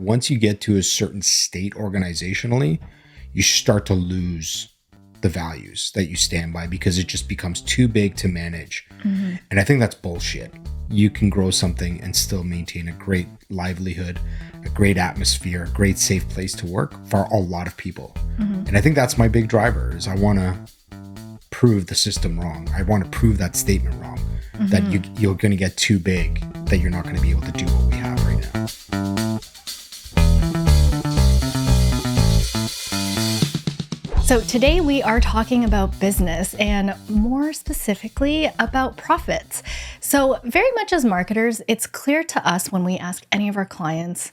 once you get to a certain state organizationally, you start to lose the values that you stand by because it just becomes too big to manage. And I think that's bullshit. You can grow something and still maintain a great livelihood, a great atmosphere, a great safe place to work for a lot of people. And I think that's my big driver is I want to prove the system wrong. I want to prove that statement wrong, that you're going to get too big, that you're not going to be able to do what we have right now. So today we are talking about business and more specifically about profits. So very much as marketers, it's clear to us when we ask any of our clients,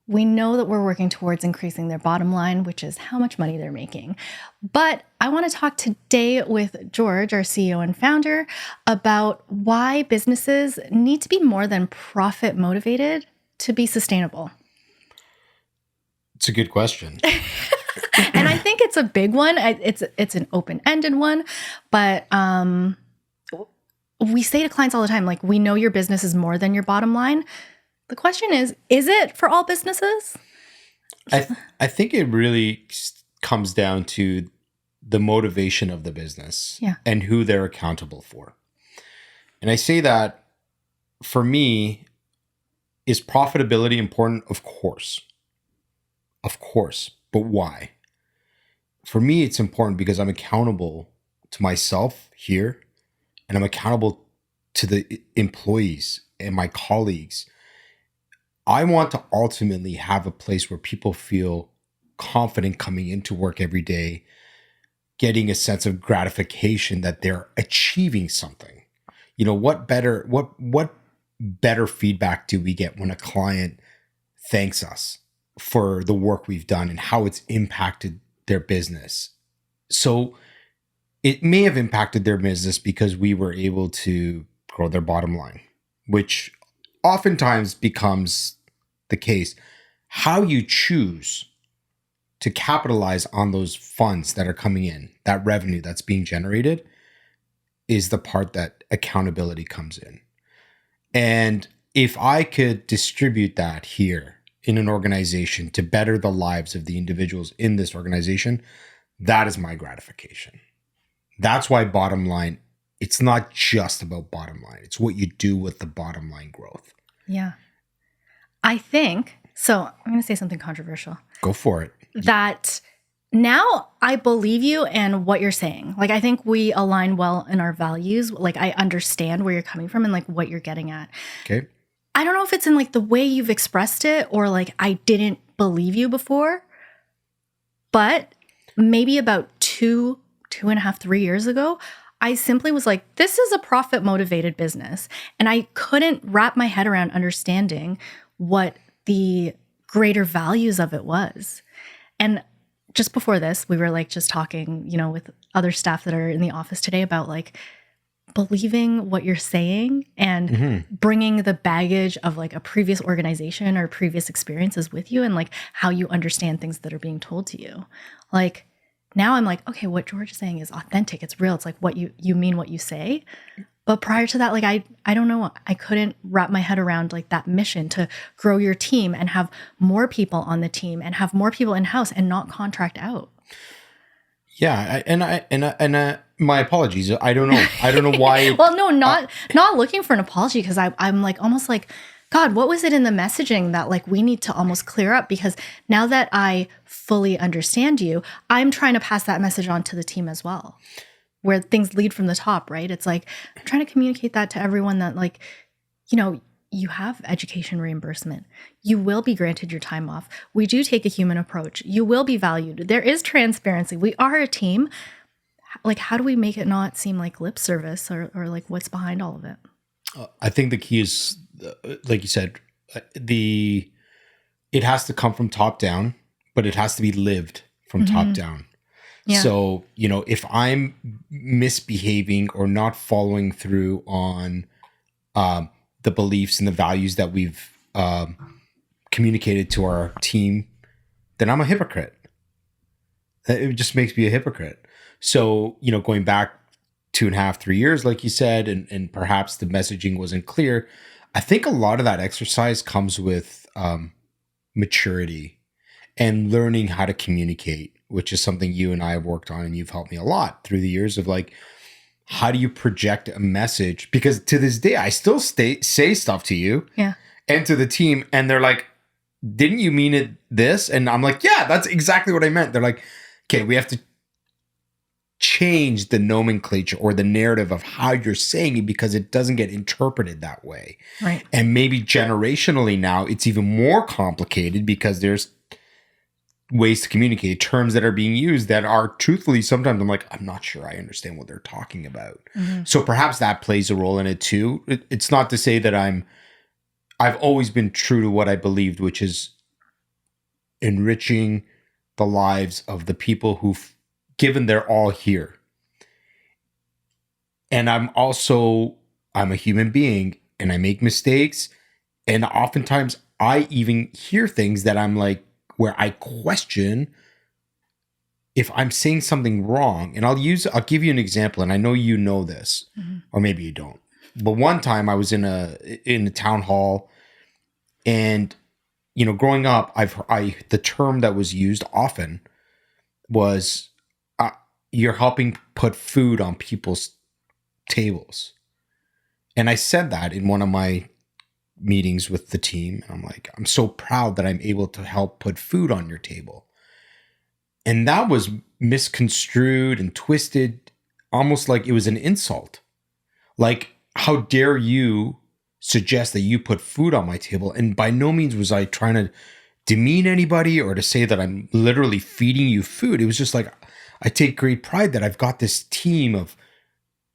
we know that we're working towards increasing their bottom line, which is how much money they're making. But I want to talk today with George, our CEO and founder, about why businesses need to be more than profit motivated to be sustainable. It's a good question. And I think it's a big one. It's an open-ended one, but we say to clients all the time, like, we know your business is more than your bottom line. The question is it for all businesses? I think it really comes down to the motivation of the business and who they're accountable for. And I say that for me, is profitability important? Of course. But why? For me, it's important because I'm accountable to myself here, and I'm accountable to the employees and my colleagues. I want to ultimately have a place where people feel confident coming into work every day, getting a sense of gratification that they're achieving something. You know, what better feedback do we get when a client thanks us for the work we've done and how it's impacted their business? So it may have impacted their business because we were able to grow their bottom line, which oftentimes becomes the case. How you choose to capitalize on those funds that are coming in, that revenue that's being generated, is the part that accountability comes in. And if I could distribute that here in an organization to better the lives of the individuals in this organization, that is my gratification. That's why bottom line, it's not just about bottom line. It's what you do with the bottom line growth. Yeah. I think, so I'm going to say something controversial. Go for it. That now I believe you and what you're saying. Like, I think we align well in our values. Like, I understand where you're coming from and like what you're getting at. Okay. I don't know if it's in like the way you've expressed it or like I didn't believe you before, but maybe about 2.5, 3 years ago, I simply was like, this is a profit motivated business. And I couldn't wrap my head around understanding what the greater values of it was. And just before this, we were like just talking, you know, with other staff that are in the office today about like believing what you're saying and bringing the baggage of like a previous organization or previous experiences with you and like how you understand things that are being told to you. Like now I'm like, okay, what George is saying is authentic. It's real. It's like what you mean what you say. But prior to that, like I don't know, I couldn't wrap my head around like that mission to grow your team and have more people on the team and have more people in-house and not contract out. Yeah, and my apologies. I don't know why. Well, no, not looking for an apology because I'm like almost like, God, what was it in the messaging that like we need to almost clear up? Because now that I fully understand you, I'm trying to pass that message on to the team as well, where things lead from the top, right? It's like I'm trying to communicate that to everyone that like, you know, you have education reimbursement. You will be granted your time off. We do take a human approach. You will be valued. There is transparency. We are a team. Like, how do we make it not seem like lip service or like what's behind all of it? I think the key is, like you said, it has to come from top down, but it has to be lived from top down. Yeah. So, you know, if I'm misbehaving or not following through on the beliefs and the values that we've communicated to our team, then I'm a hypocrite. It just makes me a hypocrite. So, you know, going back 2.5, 3 years, like you said, and perhaps the messaging wasn't clear. I think a lot of that exercise comes with maturity and learning how to communicate, which is something you and I have worked on, and you've helped me a lot through the years of like, how do you project a message? Because to this day, I still say stuff to you and to the team, and they're like, didn't you mean it this? And I'm like, yeah, that's exactly what I meant. They're like, okay, we have to change the nomenclature or the narrative of how you're saying it because it doesn't get interpreted that way. Right. And maybe generationally now it's even more complicated because there's ways to communicate, terms that are being used that are truthfully, sometimes I'm like, I'm not sure I understand what they're talking about. Mm-hmm. So perhaps that plays a role in it too. It's not to say that I've always been true to what I believed, which is enriching the lives of the people who've given their all here. And I'm a human being and I make mistakes. And oftentimes I even hear things that I'm like, where I question if I'm saying something wrong. And I'll give you an example. And I know you know this, or maybe you don't. But one time I was in a town hall, and growing up, the term that was used often was you're helping put food on people's tables. And I said that in one of my meetings with the team. And I'm like, I'm so proud that I'm able to help put food on your table. And that was misconstrued and twisted, almost like it was an insult. Like, how dare you suggest that you put food on my table? And by no means was I trying to demean anybody or to say that I'm literally feeding you food. It was just like, I take great pride that I've got this team of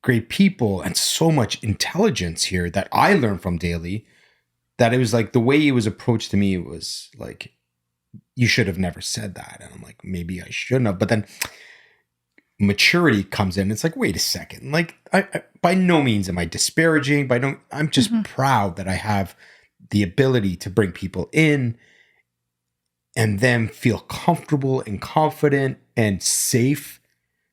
great people and so much intelligence here that I learn from daily, that it was like the way it was approached to me was like, you should have never said that. And I'm like, maybe I shouldn't have. But then maturity comes in. It's like, wait a second. Like, I by no means am I disparaging. I'm just proud that I have the ability to bring people in and then feel comfortable and confident and safe,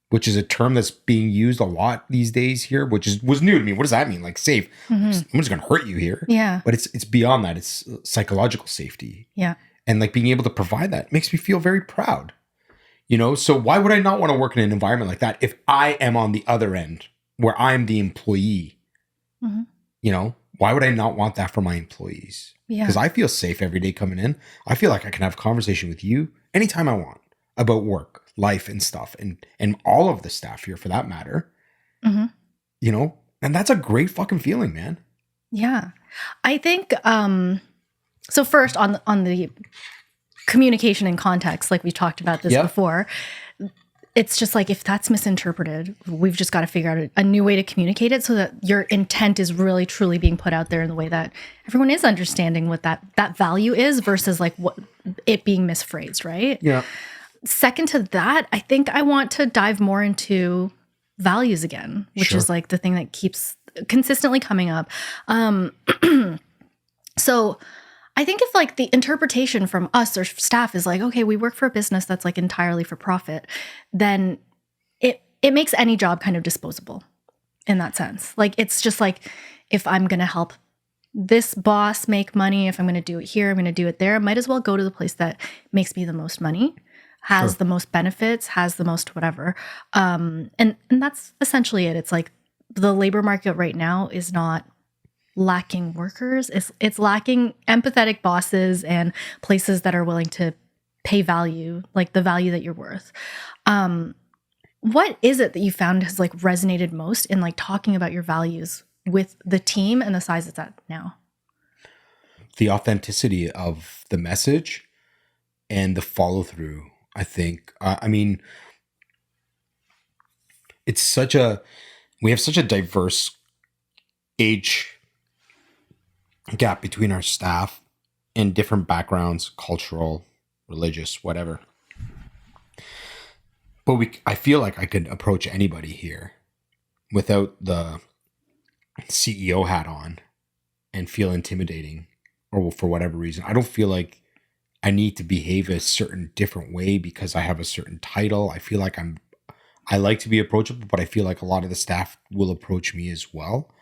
which is a term that's being used a lot these days here, was new to me. What does that mean? Like safe? I'm just going to hurt you here. Yeah. But it's beyond that. It's psychological safety. Yeah. And like being able to provide that makes me feel very proud. So why would I not want to work in an environment like that if I am on the other end where I'm the employee? Why would I not want that for my employees? Yeah. Because I feel safe every day coming in. I feel like I can have a conversation with you anytime I want about work, life, and stuff, and all of the staff here for that matter. And that's a great fucking feeling, man. Yeah. I think so first on the communication and context, like we talked about this before, it's just like, if that's misinterpreted, we've just got to figure out a new way to communicate it so that your intent is really truly being put out there in the way that everyone is understanding what that value is versus like what it being misphrased, right? Yeah. Second to that, I think I want to dive more into values again, which is like the thing that keeps consistently coming up. So I think if like the interpretation from us or staff is like, okay, we work for a business that's like entirely for profit, then it makes any job kind of disposable in that sense. Like, it's just like, if I'm going to help this boss make money, if I'm going to do it here, I'm going to do it there, I might as well go to the place that makes me the most money, has the most benefits, has the most whatever. And that's essentially it. It's like the labor market right now is not lacking workers. It's lacking empathetic bosses and places that are willing to pay value, like the value that you're worth. What is it that you found has like resonated most in like talking about your values with the team and the size it's at now? The authenticity of the message and the follow through. I think, we have such a diverse age gap between our staff and different backgrounds, cultural, religious, whatever. But I feel like I could approach anybody here without the CEO hat on and feel intimidating, or for whatever reason. I don't feel like I need to behave a certain different way because I have a certain title. I feel like I like to be approachable, but I feel like a lot of the staff will approach me as well.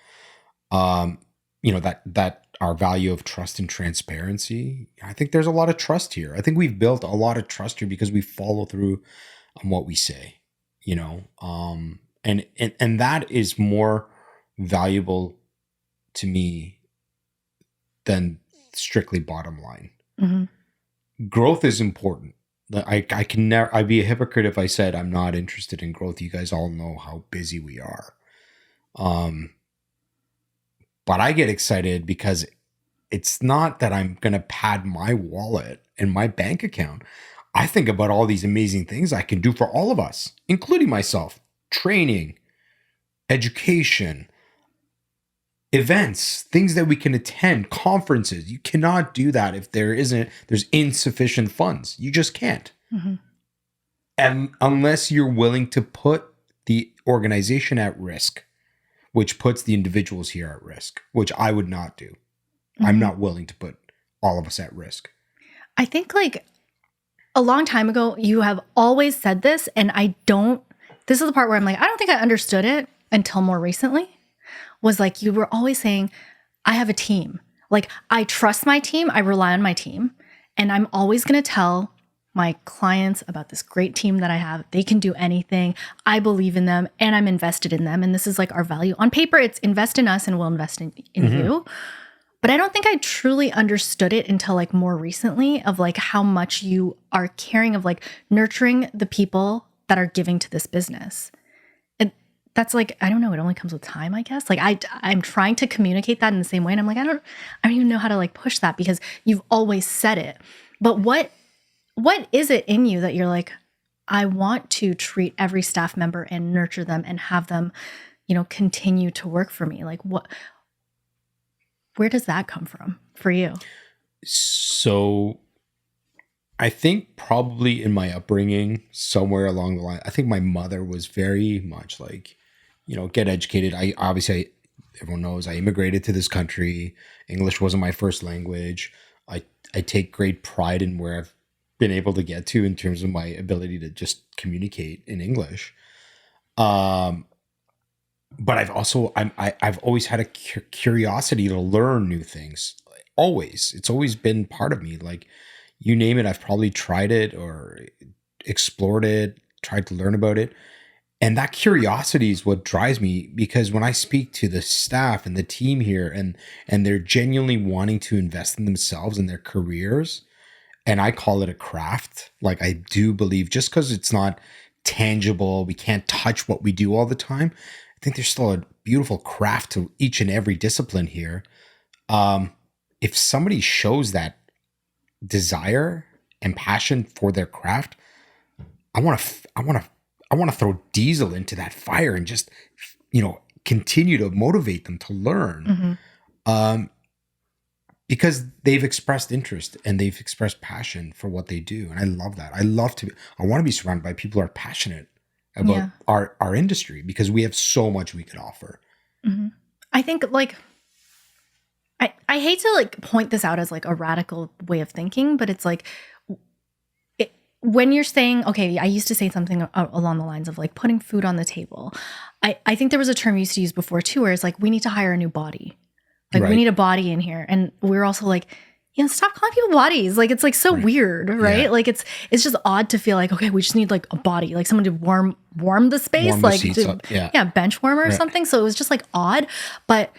That our value of trust and transparency. I think there's a lot of trust here. I think we've built a lot of trust here because we follow through on what we say, and that is more valuable to me than strictly bottom line. Mm-hmm. Growth is important. I can never, I'd be a hypocrite if I said I'm not interested in growth. You guys all know how busy we are. But I get excited because it's not that I'm going to pad my wallet and my bank account. I think about all these amazing things I can do for all of us, including myself: training, education, events, things that we can attend, conferences. You cannot do that if there's insufficient funds. You just can't. Mm-hmm. And unless you're willing to put the organization at risk, which puts the individuals here at risk, which I would not do. Mm-hmm. I'm not willing to put all of us at risk. I think like a long time ago, you have always said this, and this is the part where I'm like, I don't think I understood it until more recently, was like, you were always saying, I have a team. Like, I trust my team. I rely on my team. And I'm always going to tell my clients about this great team that I have. They can do anything. I believe in them and I'm invested in them. And this is like our value. On paper, it's invest in us and we'll invest in mm-hmm. you. But I don't think I truly understood it until like more recently, of like how much you are caring of like nurturing the people that are giving to this business. And that's like, I don't know, it only comes with time, I guess. Like I'm trying to communicate that in the same way. And I'm like, I don't even know how to like push that, because you've always said it. But what is it in you that you're like, I want to treat every staff member and nurture them and have them, continue to work for me? Like where does that come from for you? So I think probably in my upbringing, somewhere along the line, I think my mother was very much like, get educated. Everyone knows I immigrated to this country. English wasn't my first language. I take great pride in where I've been able to get to in terms of my ability to just communicate in English. But I've always had a curiosity to learn new things. Always. It's always been part of me. Like, you name it, I've probably tried it or explored it, tried to learn about it. And that curiosity is what drives me, because when I speak to the staff and the team here and they're genuinely wanting to invest in themselves and their careers, and I call it a craft. Like, I do believe just because it's not tangible, we can't touch what we do all the time, I think there's still a beautiful craft to each and every discipline here. If somebody shows that desire and passion for their craft, I want to throw diesel into that fire and just, continue to motivate them to learn. Mm-hmm. Because they've expressed interest and they've expressed passion for what they do. And I love that. I want to be surrounded by people who are passionate about our industry, because we have so much we could offer. Mm-hmm. I think like, I hate to like point this out as like a radical way of thinking, but it's like, when you're saying, okay, I used to say something along the lines of like putting food on the table. I think there was a term you used to use before too, where it's like, we need to hire a new body. Like, right. We need a body in here. And we're also like, stop calling people bodies. Like, it's like so weird, right? Yeah. Like it's just odd to feel like, okay, we just need like a body, like someone to warm the space, warm like the bench warmer or something. So it was just like odd. But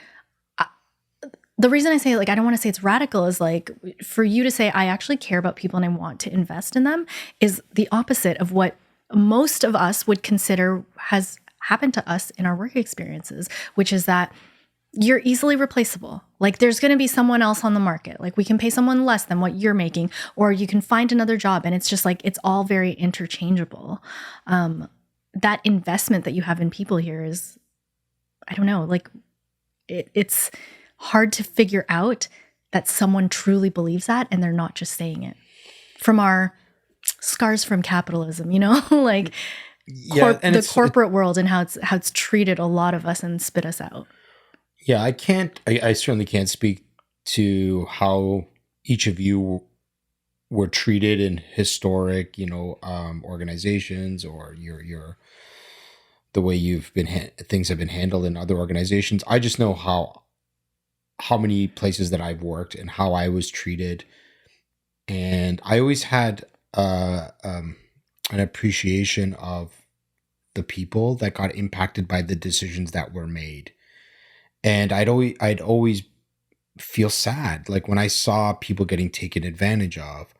the reason I say like, I don't want to say it's radical is like, for you to say, I actually care about people and I want to invest in them, is the opposite of what most of us would consider has happened to us in our work experiences, which is that you're easily replaceable. Like, there's going to be someone else on the market. Like, we can pay someone less than what you're making, or you can find another job. And it's just like, it's all very interchangeable. That investment that you have in people here is, I don't know, like it's hard to figure out that someone truly believes that and they're not just saying it. From our scars from capitalism, like the corporate world and how it's treated a lot of us and spit us out. Yeah, I certainly can't speak to how each of you were treated in historic, organizations, or the way things have been handled in other organizations. I just know how how many places that I've worked and how I was treated. And I always had an appreciation of the people that got impacted by the decisions that were made. And I'd always feel sad, like when I saw people getting taken advantage of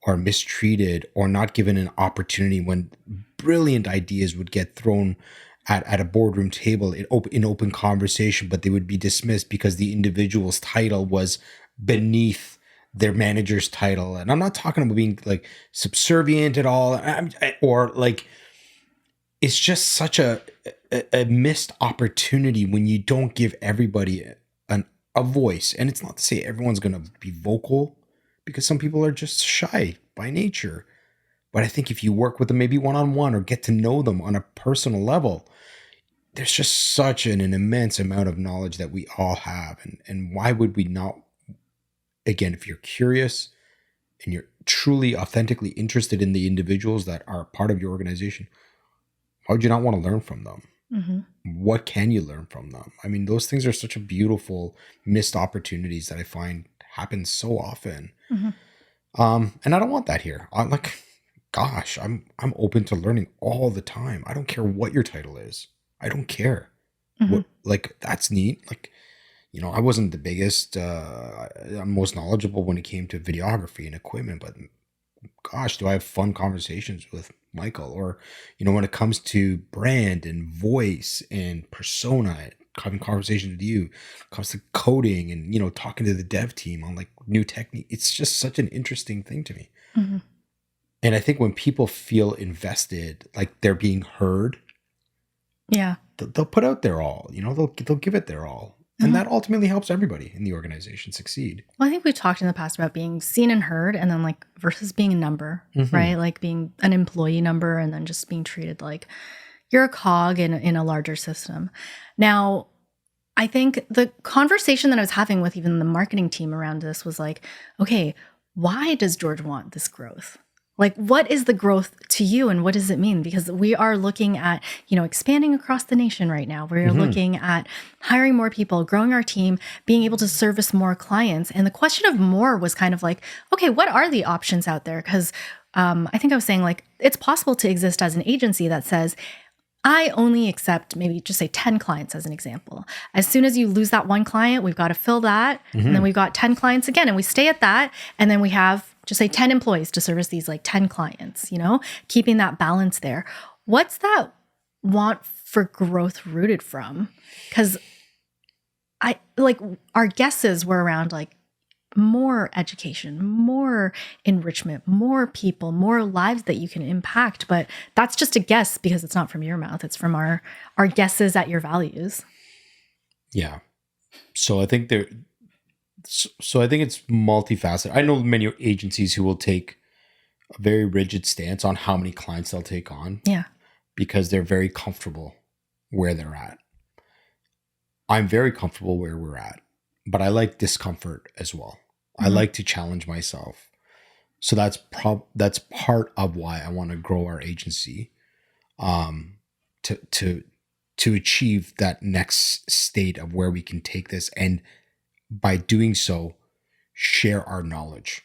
or mistreated or not given an opportunity when brilliant ideas would get thrown at a boardroom table in open conversation, but they would be dismissed because the individual's title was beneath their manager's title. And I'm not talking about being like subservient at all, or like it's just such a missed opportunity when you don't give everybody a voice. And it's not to say everyone's going to be vocal, because some people are just shy by nature. But I think if you work with them maybe one-on-one or get to know them on a personal level, there's just such an immense amount of knowledge that we all have. And why would we not, again, if you're curious and you're truly authentically interested in the individuals that are part of your organization, why would you not want to learn from them? Mm-hmm. What can you learn from them? I mean, those things are such a beautiful missed opportunities that I find happen so often. Mm-hmm. And I don't want that here. I'm like, gosh, I'm open to learning all the time. I don't care what your title is. I don't care. Mm-hmm. Like, that's neat. Like, you know, I wasn't the biggest, I'm most knowledgeable when it came to videography and equipment, but gosh, do I have fun conversations with Michael? Or, you know, when it comes to brand and voice and persona, having conversations with you, when it comes to coding and, you know, talking to the dev team on like new technique, it's just such an interesting thing to me. Mm-hmm. And I think when people feel invested, like they're being heard, Yeah. they'll put out their all, you know, they'll give it their all. And that ultimately helps everybody in the organization succeed. Well, I think we've talked in the past about being seen and heard, and then like versus being a number, right? Like being an employee number and then just being treated like you're a cog in a larger system. Now, I think the conversation that I was having with even the marketing team around this was like, okay, why does George want this growth? Like, what is the growth to you and what does it mean? Because we are looking at, you know, expanding across the nation right now. We're looking at hiring more people, growing our team, being able to service more clients. And the question of more was kind of like, okay, what are the options out there? Because I think I was saying like, it's possible to exist as an agency that says, I only accept maybe just say 10 clients as an example. As soon as you lose that one client, we've got to fill that. And then we've got 10 clients again, and we stay at that. And then we have just say 10 employees to service these like 10 clients, you know, keeping that balance there. What's that want for growth rooted from? Because I like our guesses were around like more education, more enrichment, more people, more lives that you can impact. But that's just a guess because it's not from your mouth. It's from our guesses at your values. Yeah. So I think it's multifaceted. I know many agencies who will take a very rigid stance on how many clients they'll take on. Yeah. Because they're very comfortable where they're at. I'm very comfortable where we're at, but I like discomfort as well. I like to challenge myself. So that's part of why I want to grow our agency, to achieve that next state of where we can take this, and by doing so, share our knowledge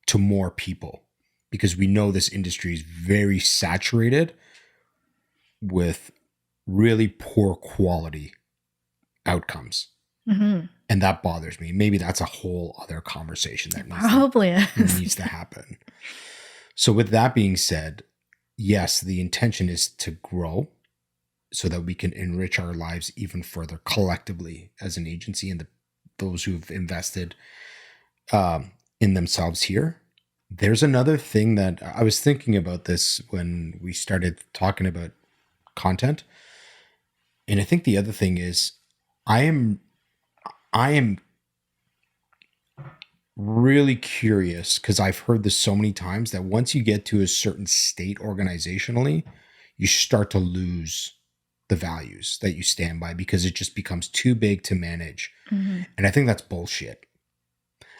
to more people, because we know this industry is very saturated with really poor quality outcomes. And that bothers me. Maybe that's a whole other conversation that needs to happen. So with that being said, yes, the intention is to grow so that we can enrich our lives even further collectively as an agency, and those who've invested in themselves here. There's another thing that I was thinking about this when we started talking about content. And I think the other thing is I am really curious, because I've heard this so many times, that once you get to a certain state organizationally, you start to lose the values that you stand by because it just becomes too big to manage. And I think that's bullshit.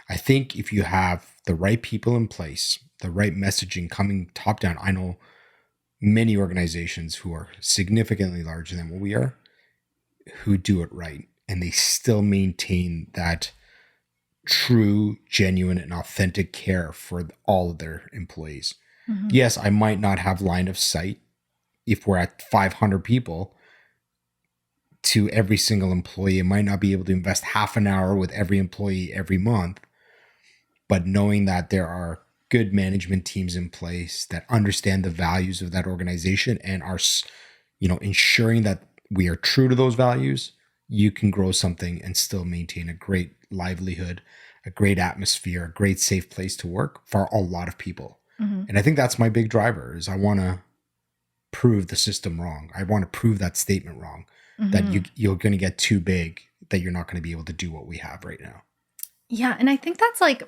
I think if you have the right people in place, the right messaging coming top down, I know many organizations who are significantly larger than what we are who do it right. and they still maintain that true, genuine, and authentic care for all of their employees. Yes, I might not have line of sight if we're at 500 people to every single employee. I might not be able to invest half an hour with every employee every month, but knowing that there are good management teams in place that understand the values of that organization and are, ensuring that we are true to those values, you can grow something and still maintain a great livelihood, a great atmosphere, a great safe place to work for a lot of people. And I think that's my big driver is I want to prove the system wrong. I want to prove that statement wrong, that you're going to get too big, that you're not going to be able to do what we have right now. Yeah. And I think that's like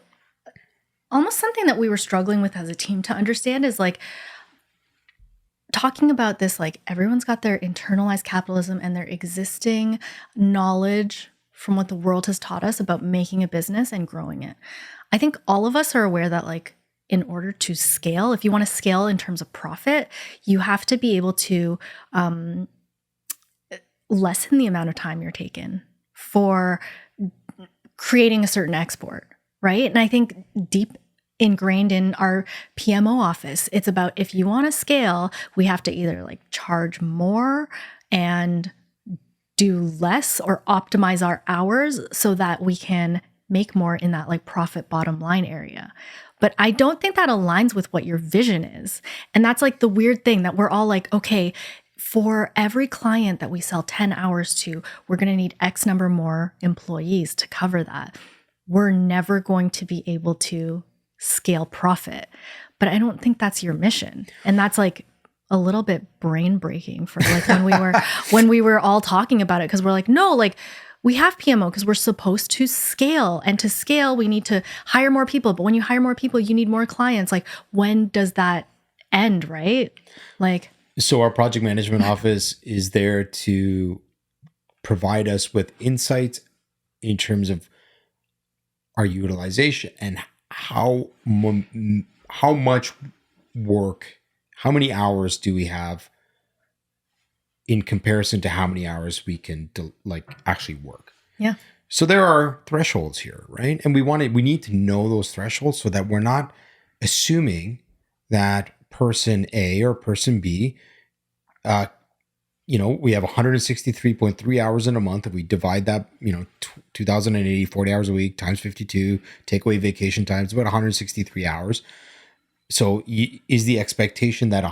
almost something that we were struggling with as a team to understand is like talking about this, like everyone's got their internalized capitalism and their existing knowledge from what the world has taught us about making a business and growing it. I think all of us are aware that like in order to scale, if you want to scale in terms of profit, you have to be able to lessen the amount of time you're taking for creating a certain export, right? And I think deep ingrained in our PMO office, it's about if you want to scale, we have to either like charge more and do less or optimize our hours so that we can make more in that like profit bottom line area. But I don't think that aligns with what your vision is. And that's like the weird thing that we're all like, okay, for every client that we sell 10 hours to, we're going to need X number more employees to cover that. We're never going to be able to scale profit. But I don't think that's your mission. And that's like a little bit brain breaking for like when we were all talking about it, because we're like, no, like we have PMO because we're supposed to scale, and to scale we need to hire more people, but when you hire more people you need more clients. Like when does that end, right? Like, so our project management office is there to provide us with insights in terms of our utilization and how much work, how many hours do we have in comparison to how many hours we can actually work. Yeah. So there are thresholds here, right? And we need to know those thresholds so that we're not assuming that person A or person B, we have 163.3 hours in a month. If we divide that, 2,080, 40 hours a week times 52, take away vacation time, it's about 163 hours. So is the expectation that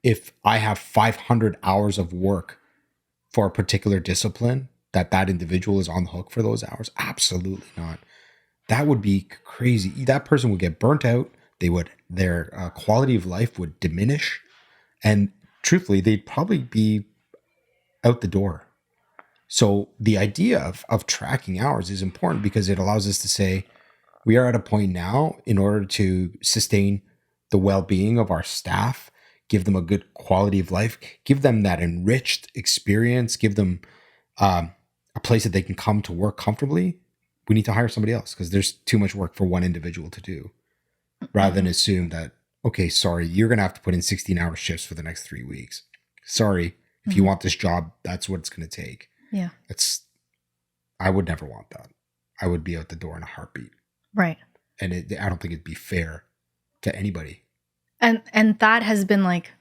if I have 500 hours of work for a particular discipline, that individual is on the hook for those hours? Absolutely not. That would be crazy. That person would get burnt out. Their quality of life would diminish. And truthfully, they'd probably be out the door. So the idea of tracking hours is important because it allows us to say, we are at a point now in order to sustain the well-being of our staff, give them a good quality of life, give them that enriched experience, give them a place that they can come to work comfortably. We need to hire somebody else because there's too much work for one individual to do, rather than assume that, okay, sorry, you're going to have to put in 16-hour shifts for the next 3 weeks. Sorry, if you want this job, that's what it's going to take. Yeah. I would never want that. I would be out the door in a heartbeat. Right. And I don't think it'd be fair to anybody. And that has been like,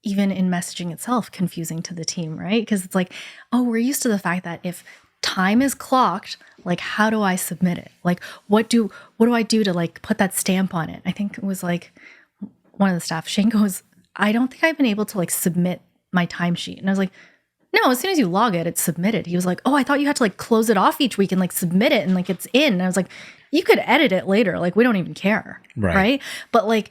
even in messaging itself, confusing to the team, right? Because it's like, oh, we're used to the fact that if time is clocked, like, how do I submit it? Like, what do I do to like put that stamp on it? I think it was like one of the staff, Shane goes, I don't think I've been able to like submit my timesheet. And I was like, no, as soon as you log it, it's submitted. He was like, oh, I thought you had to like close it off each week and like submit it and like it's in. And I was like, you could edit it later. Like, we don't even care. Right? But like,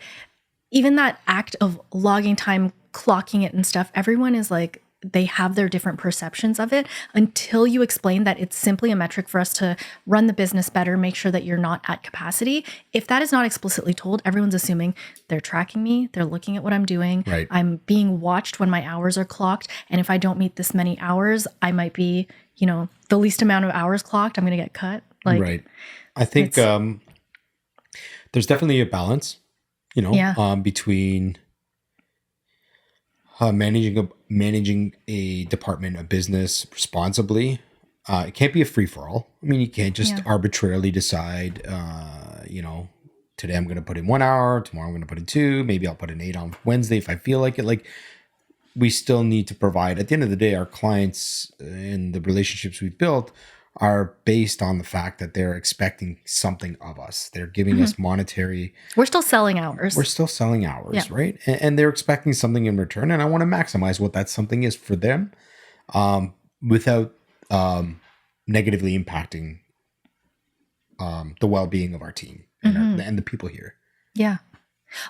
even that act of logging time, clocking it and stuff, everyone is like, they have their different perceptions of it until you explain that it's simply a metric for us to run the business better, make sure that you're not at capacity. If that is not explicitly told, everyone's assuming they're tracking me, they're looking at what I'm doing, right. I'm being watched when my hours are clocked, and if I don't meet this many hours, I might be, the least amount of hours clocked, I'm going to get cut. Like, right. I think there's definitely a balance, between managing a department, a business responsibly, It can't be a free for all. I mean, you can't just Yeah. arbitrarily decide, today I'm going to put in 1 hour, tomorrow I'm going to put in 2, maybe I'll put in 8 on Wednesday if I feel like it. Like, we still need to provide, at the end of the day, our clients and the relationships we've built are based on the fact that they're expecting something of us. They're giving us monetary. We're still selling hours. We're still selling hours, Yeah. right? And they're expecting something in return. And I want to maximize what that something is for them, without negatively impacting the well-being of our team and the people here. Yeah.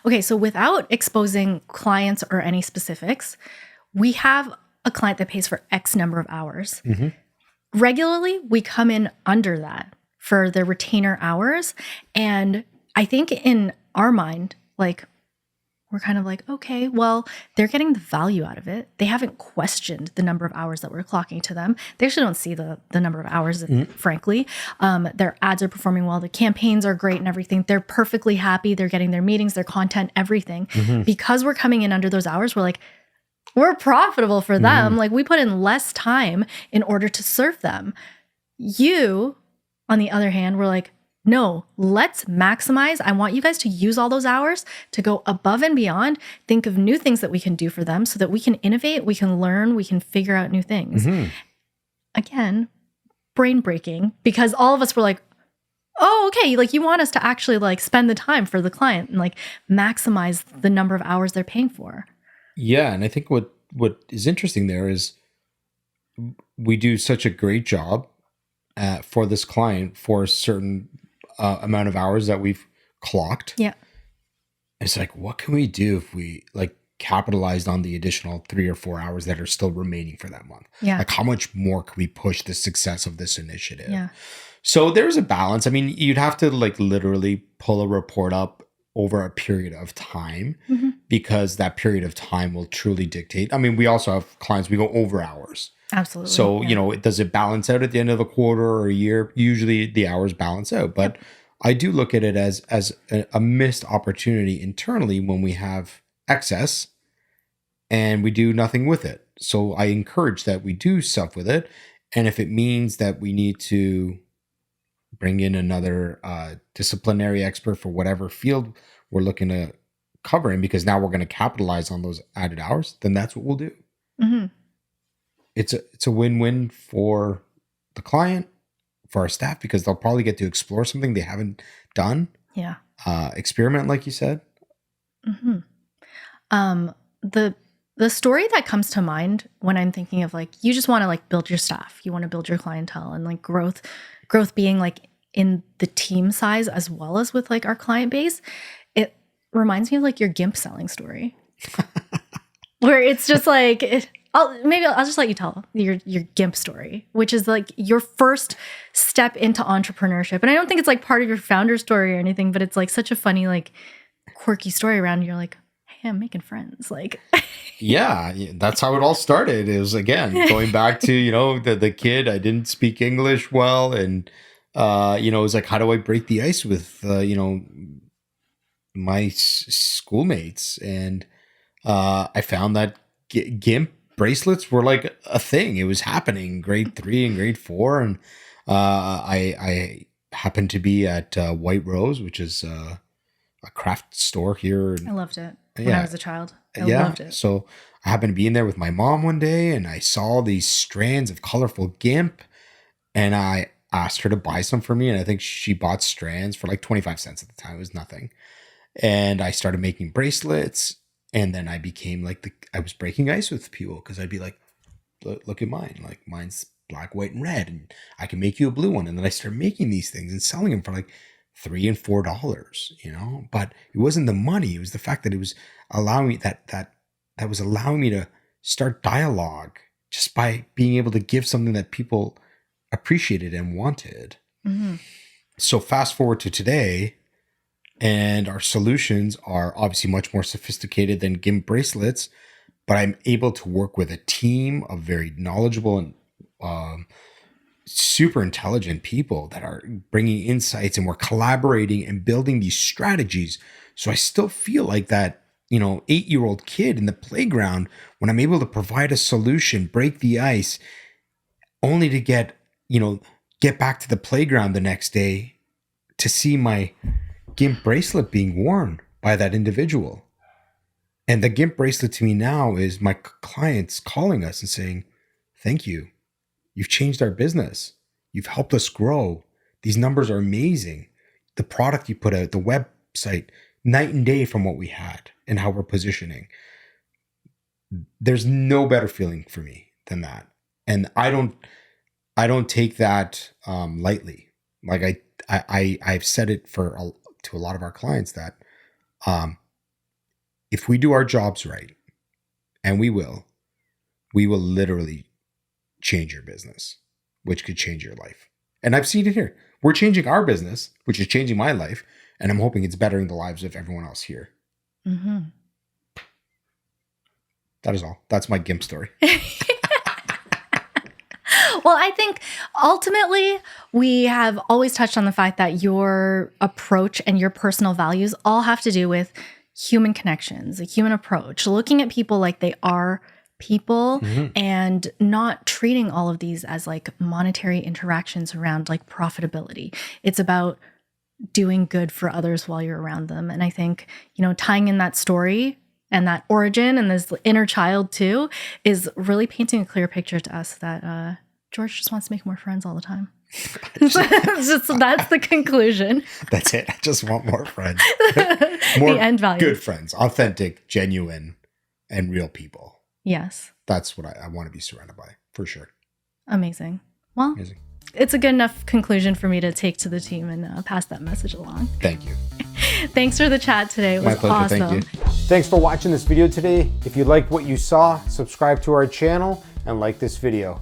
Okay, so without exposing clients or any specifics, we have a client that pays for X number of hours. Regularly, we come in under that for the retainer hours. And I think in our mind, like, we're kind of like, okay, well, they're getting the value out of it. They haven't questioned the number of hours that we're clocking to them. They actually don't see the number of hours, frankly. Their ads are performing well. The campaigns are great and everything. They're perfectly happy. They're getting their meetings, their content, everything. Because we're coming in under those hours, we're like, we're profitable for them. Like, we put in less time in order to serve them. You, on the other hand, were like, no, let's maximize. I want you guys to use all those hours to go above and beyond. Think of new things that we can do for them so that we can innovate, we can learn, we can figure out new things. Again, brain breaking, because all of us were like, oh, okay, like, you want us to actually like spend the time for the client and like maximize the number of hours they're paying for. Yeah, and I think what is interesting there is we do such a great job for this client for a certain amount of hours that we've clocked. Yeah. It's like, what can we do if we like capitalized on the additional 3 or 4 hours that are still remaining for that month? Yeah. Like, how much more can we push the success of this initiative? Yeah. So there's a balance. I mean, you'd have to like literally pull a report up over a period of time, because that period of time will truly dictate. I mean, we also have clients, we go over hours. Absolutely. So, does it balance out at the end of a quarter or a year? Usually the hours balance out, but I do look at it as a missed opportunity internally when we have excess and we do nothing with it. So I encourage that we do stuff with it. And if it means that we need to bring in another disciplinary expert for whatever field we're looking to cover in, because now we're going to capitalize on those added hours, then that's what we'll do. It's a win-win for the client, for our staff, because they'll probably get to explore something they haven't done. Yeah. Experiment, like you said. The story that comes to mind when I'm thinking of like, you just want to like build your staff, you want to build your clientele, and like growth being like in the team size as well as with like our client base, it reminds me of like your Gimp selling story, where it's just like, I'll just let you tell your Gimp story, which is like your first step into entrepreneurship. And I don't think it's like part of your founder story or anything, but it's like such a funny, like quirky story around. You're like, hey, I'm making friends. Like, yeah, that's how it all started. It was, again, going back to, the kid, I didn't speak English well. And, it was like, how do I break the ice with, my schoolmates? And I found that Gimp bracelets were like a thing. It was happening grade 3 and grade 4. And I happened to be at White Rose, which is a craft store here. I loved it when I was a child. I loved it. So I happened to be in there with my mom one day, and I saw these strands of colorful Gimp, and I asked her to buy some for me. And I think she bought strands for like 25 cents at the time. It was nothing. And I started making bracelets. And then I became like I was breaking ice with people, because I'd be like, look at mine. Like, mine's black, white, and red, and I can make you a blue one. And then I started making these things and selling them for like $3 and $4, But it wasn't the money. It was the fact that it was allowing me that was allowing me to start dialogue just by being able to give something that people appreciated and wanted. So fast forward to today, and our solutions are obviously much more sophisticated than Gimp bracelets, but I'm able to work with a team of very knowledgeable and super intelligent people that are bringing insights, and we're collaborating and building these strategies. So I still feel like that, 8-year-old kid in the playground when I'm able to provide a solution, break the ice, only to get get back to the playground the next day to see my Gimp bracelet being worn by that individual. And the Gimp bracelet to me now is my clients calling us and saying, thank you. You've changed our business. You've helped us grow. These numbers are amazing. The product you put out, the website, night and day from what we had and how we're positioning. There's no better feeling for me than that. And I don't take that lightly. Like I've said it to a lot of our clients that if we do our jobs right, and we will literally change your business, which could change your life. And I've seen it here. We're changing our business, which is changing my life, and I'm hoping it's bettering the lives of everyone else here. Mm-hmm. That is all. That's my Gimp story. Well, I think ultimately we have always touched on the fact that your approach and your personal values all have to do with human connections, a human approach, looking at people like they are people, mm-hmm. and not treating all of these as like monetary interactions around like profitability. It's about doing good for others while you're around them. And I think, tying in that story and that origin and this inner child too is really painting a clear picture to us that George just wants to make more friends all the time. That's the conclusion. That's it. I just want more friends. More the end value. Good friends, authentic, genuine, and real people. Yes. That's what I want to be surrounded by, for sure. Amazing. Well, it's a good enough conclusion for me to take to the team and pass that message along. Thank you. Thanks for the chat today. It was My pleasure. Awesome. Thank you. Thanks for watching this video today. If you liked what you saw, subscribe to our channel and like this video.